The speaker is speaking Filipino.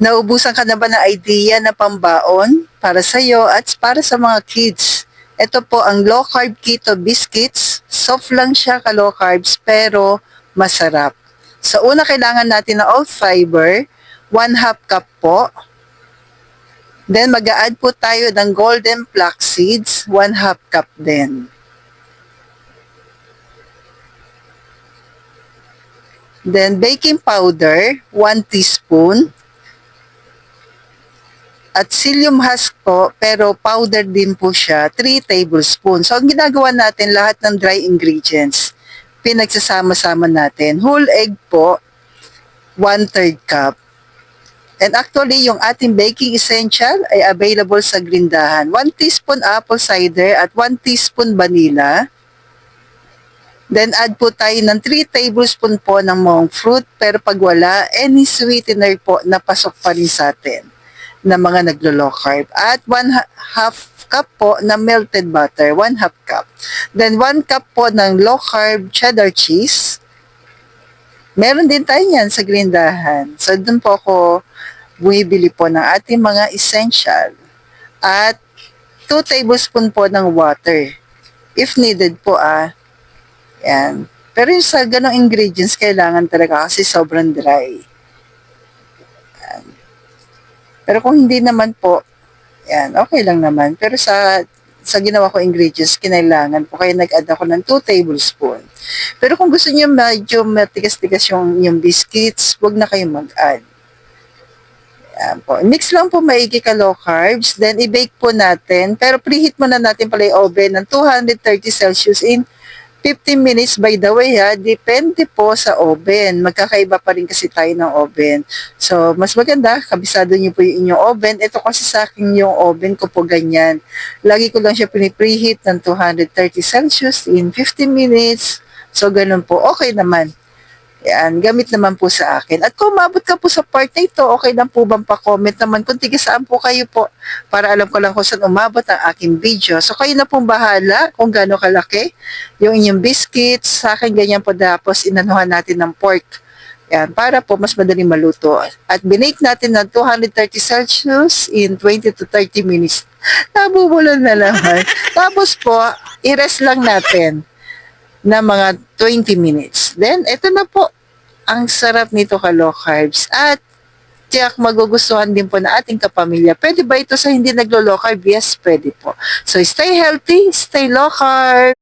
Naubusan ka na ba ng idea na pambaon para sa iyo at para sa mga kids? Ito po ang low carb keto biscuits. Soft lang siya ka low carbs pero masarap. Sa una kailangan natin ng oat fiber, 1/2 cup po. Then mag-a-add po tayo ng golden flax seeds, 1/2 cup din. Then baking powder, 1 teaspoon. At psyllium husk po, pero powder din po siya, 3 tablespoons. So, ang ginagawa natin, lahat ng dry ingredients, pinagsasama-sama natin. Whole egg po, 1/3 cup. And actually, yung ating baking essential ay available sa grindahan. 1 teaspoon apple cider at 1 teaspoon vanilla. Then, add po tayo ng 3 tablespoon po ng monk fruit. Pero pag wala, any sweetener po na pasok pa rin sa atin na mga naglo-low carb. At 1/2 cup po na melted butter, 1/2 cup. Then 1 cup po ng low carb cheddar cheese. Meron din tayo yan sa grindahan. So doon po ako bumibili po ng ating mga essential. At 2 tablespoon po ng water. If needed po Yan. Pero yung sa ganong ingredients, kailangan talaga kasi sobrang dry. Pero kung hindi naman po, yan, okay lang naman. Pero sa ginawa ko ingredients, kinailangan po. Kaya nag-add ako ng 2 tablespoon. Pero kung gusto niyo medyo matigas-tigas yung biscuits, wag na kayong mag-add. Yan po. Mix lang po maigi ka low carbs. Then, i-bake po natin. Pero preheat muna natin pala yung oven ng 230 Celsius in 15 minutes. By the way depende po sa oven. Magkakaiba pa rin kasi tayo ng oven. So, mas maganda, kabisado niyo po yung inyong oven. Ito kasi sa akin yung oven ko po ganyan. Lagi ko lang siya preheat ng 230 Celsius in 15 minutes. So, ganun po. Okay naman. Yan, gamit naman po sa akin. At kung umabot ka po sa part na ito, okay lang po bang pa-comment naman kung tiga saan po kayo po para alam ko lang kung saan umabot ang aking video. So kayo na pong bahala kung gaano kalaki yung inyong biscuits. Sa akin ganyan po, tapos inanuhan natin ng pork. Yan, para po mas madaling maluto. At binake natin ng 230 Celsius in 20 to 30 minutes. Nabubulol na naman. Tapos po, i-rest lang natin na mga 20 minutes. Then, ito na po. Ang sarap nito ka low carbs. At tiyak magugustuhan din po na ating kapamilya. Pwede ba ito sa hindi naglo-low carb? Yes, pwede po. So, stay healthy, stay low carb.